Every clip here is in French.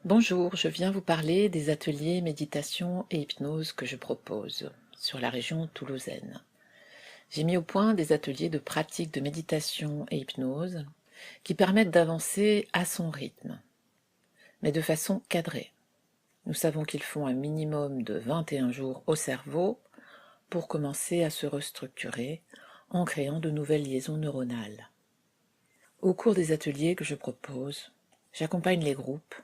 Bonjour, je viens vous parler des ateliers méditation et hypnose que je propose sur la région toulousaine. J'ai mis au point des ateliers de pratique de méditation et hypnose qui permettent d'avancer à son rythme, mais de façon cadrée. Nous savons qu'il faut un minimum de 21 jours au cerveau pour commencer à se restructurer en créant de nouvelles liaisons neuronales. Au cours des ateliers que je propose, j'accompagne les groupes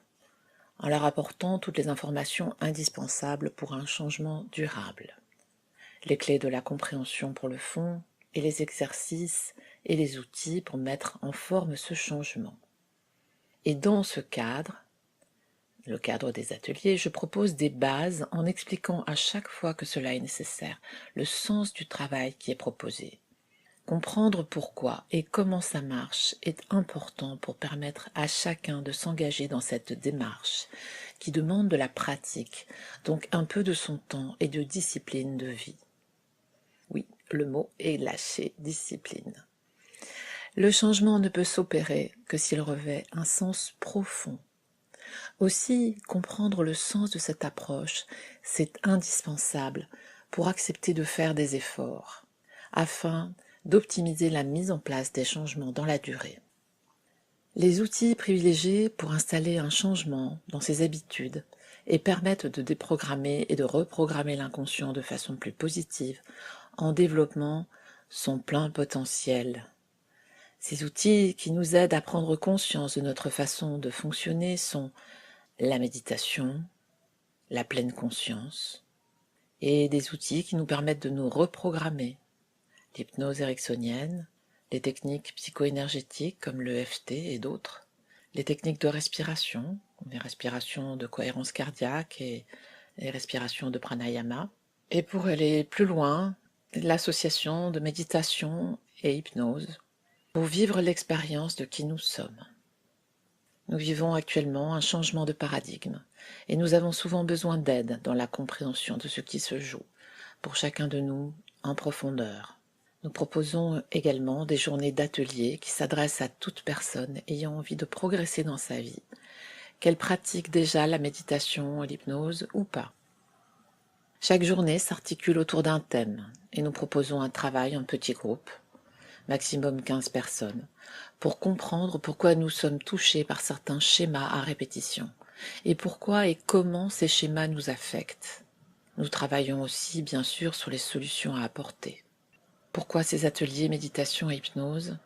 en leur apportant toutes les informations indispensables pour un changement durable, les clés de la compréhension pour le fond et les exercices et les outils pour mettre en forme ce changement. Et dans ce cadre, le cadre des ateliers, je propose des bases en expliquant à chaque fois que cela est nécessaire le sens du travail qui est proposé. Comprendre pourquoi et comment ça marche est important pour permettre à chacun de s'engager dans cette démarche qui demande de la pratique, donc un peu de son temps et de discipline de vie. Oui, le mot est lâché, discipline. Le changement ne peut s'opérer que s'il revêt un sens profond. Aussi, comprendre le sens de cette approche, c'est indispensable pour accepter de faire des efforts, afin d'optimiser la mise en place des changements dans la durée. Les outils privilégiés pour installer un changement dans ses habitudes et permettent de déprogrammer et de reprogrammer l'inconscient de façon plus positive en développement son plein potentiel. Ces outils qui nous aident à prendre conscience de notre façon de fonctionner sont la méditation, la pleine conscience, et des outils qui nous permettent de nous reprogrammer, l'hypnose ericksonienne, les techniques psycho-énergétiques comme le EFT et d'autres, les techniques de respiration, les respirations de cohérence cardiaque et les respirations de pranayama, et pour aller plus loin, l'association de méditation et hypnose pour vivre l'expérience de qui nous sommes. Nous vivons actuellement un changement de paradigme et nous avons souvent besoin d'aide dans la compréhension de ce qui se joue pour chacun de nous en profondeur. Nous proposons également des journées d'ateliers qui s'adressent à toute personne ayant envie de progresser dans sa vie, qu'elle pratique déjà la méditation et l'hypnose ou pas. Chaque journée s'articule autour d'un thème et nous proposons un travail en petits groupes, maximum 15 personnes, pour comprendre pourquoi nous sommes touchés par certains schémas à répétition et pourquoi et comment ces schémas nous affectent. Nous travaillons aussi bien sûr sur les solutions à apporter. Pourquoi ces ateliers méditation et hypnose?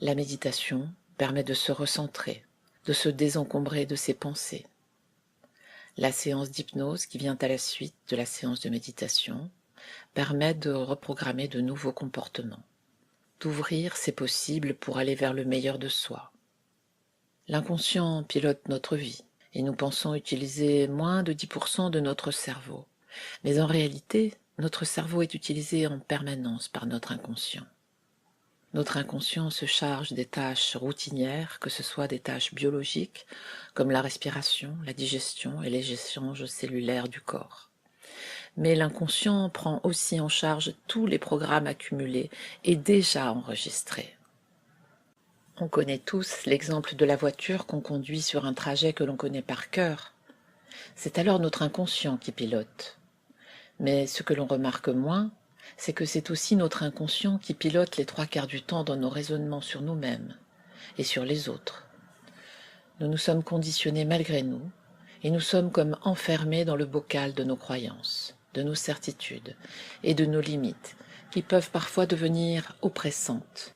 La méditation permet de se recentrer, de se désencombrer de ses pensées. La séance d'hypnose qui vient à la suite de la séance de méditation permet de reprogrammer de nouveaux comportements, d'ouvrir ses possibles pour aller vers le meilleur de soi. L'inconscient pilote notre vie et nous pensons utiliser moins de 10% de notre cerveau. Mais en réalité, notre cerveau est utilisé en permanence par notre inconscient. Notre inconscient se charge des tâches routinières, que ce soit des tâches biologiques, comme la respiration, la digestion et les échanges cellulaires du corps. Mais l'inconscient prend aussi en charge tous les programmes accumulés et déjà enregistrés. On connaît tous l'exemple de la voiture qu'on conduit sur un trajet que l'on connaît par cœur. C'est alors notre inconscient qui pilote. Mais ce que l'on remarque moins, c'est que c'est aussi notre inconscient qui pilote les 3/4 du temps dans nos raisonnements sur nous-mêmes et sur les autres. Nous nous sommes conditionnés malgré nous, et nous sommes comme enfermés dans le bocal de nos croyances, de nos certitudes et de nos limites, qui peuvent parfois devenir oppressantes.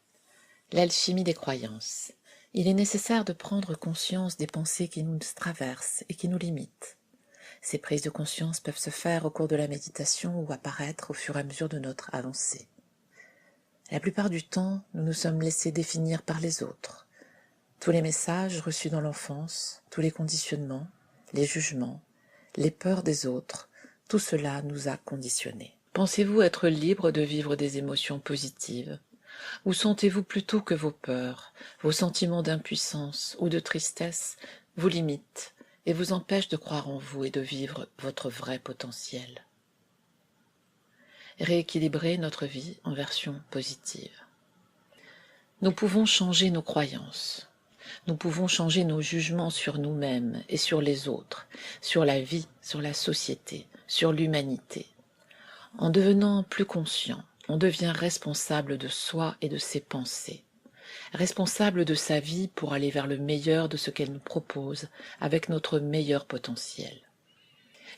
L'alchimie des croyances. Il est nécessaire de prendre conscience des pensées qui nous traversent et qui nous limitent. Ces prises de conscience peuvent se faire au cours de la méditation ou apparaître au fur et à mesure de notre avancée. La plupart du temps, nous nous sommes laissés définir par les autres. Tous les messages reçus dans l'enfance, tous les conditionnements, les jugements, les peurs des autres, tout cela nous a conditionnés. Pensez-vous être libre de vivre des émotions positives? Ou sentez-vous plutôt que vos peurs, vos sentiments d'impuissance ou de tristesse vous limitent et vous empêchent de croire en vous et de vivre votre vrai potentiel? Rééquilibrer notre vie en version positive. Nous pouvons changer nos croyances. Nous pouvons changer nos jugements sur nous-mêmes et sur les autres, sur la vie, sur la société, sur l'humanité. En devenant plus conscient, on devient responsable de soi et de ses pensées, responsable de sa vie pour aller vers le meilleur de ce qu'elle nous propose avec notre meilleur potentiel.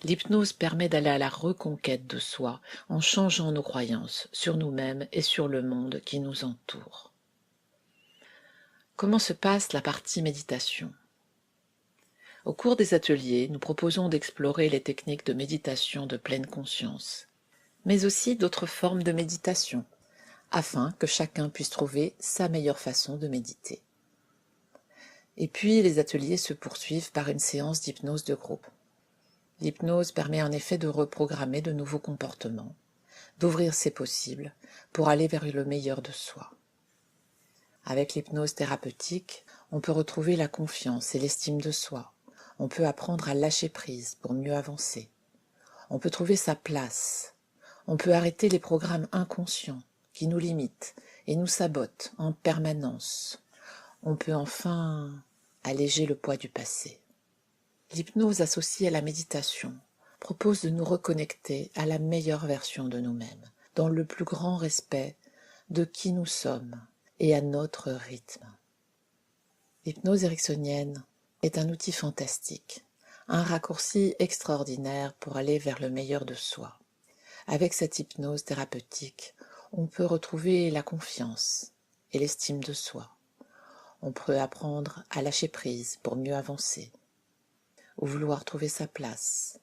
L'hypnose permet d'aller à la reconquête de soi en changeant nos croyances sur nous-mêmes et sur le monde qui nous entoure. Comment se passe la partie méditation ? Au cours des ateliers, nous proposons d'explorer les techniques de méditation de pleine conscience, mais aussi d'autres formes de méditation, afin que chacun puisse trouver sa meilleure façon de méditer. Et puis, les ateliers se poursuivent par une séance d'hypnose de groupe. L'hypnose permet en effet de reprogrammer de nouveaux comportements, d'ouvrir ses possibles pour aller vers le meilleur de soi. Avec l'hypnose thérapeutique, on peut retrouver la confiance et l'estime de soi. On peut apprendre à lâcher prise pour mieux avancer. On peut trouver sa place. On peut arrêter les programmes inconscients qui nous limitent et nous sabotent en permanence. On peut enfin alléger le poids du passé. L'hypnose associée à la méditation propose de nous reconnecter à la meilleure version de nous-mêmes, dans le plus grand respect de qui nous sommes et à notre rythme. L'hypnose ericksonienne est un outil fantastique, un raccourci extraordinaire pour aller vers le meilleur de soi. Avec cette hypnose thérapeutique, on peut retrouver la confiance et l'estime de soi. On peut apprendre à lâcher prise pour mieux avancer, ou vouloir trouver sa place.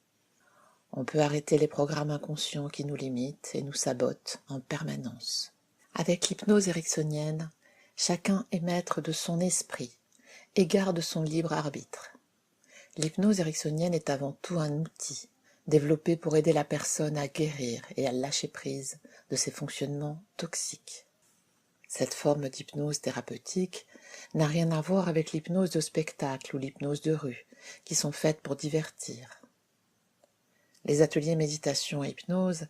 On peut arrêter les programmes inconscients qui nous limitent et nous sabotent en permanence. Avec l'hypnose ericksonienne, chacun est maître de son esprit et garde son libre arbitre. L'hypnose ericksonienne est avant tout un outil développé pour aider la personne à guérir et à lâcher prise de ses fonctionnements toxiques. Cette forme d'hypnose thérapeutique n'a rien à voir avec l'hypnose de spectacle ou l'hypnose de rue, qui sont faites pour divertir. Les ateliers méditation et hypnose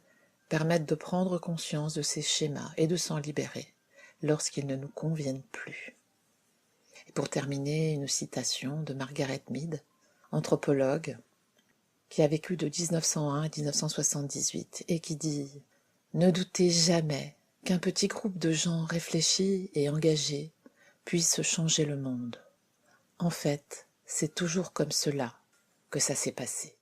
permettent de prendre conscience de ces schémas et de s'en libérer lorsqu'ils ne nous conviennent plus. Et pour terminer, une citation de Margaret Mead, anthropologue, qui a vécu de 1901 à 1978 et qui dit « Ne doutez jamais qu'un petit groupe de gens réfléchis et engagés puisse changer le monde. En fait, c'est toujours comme cela que ça s'est passé. »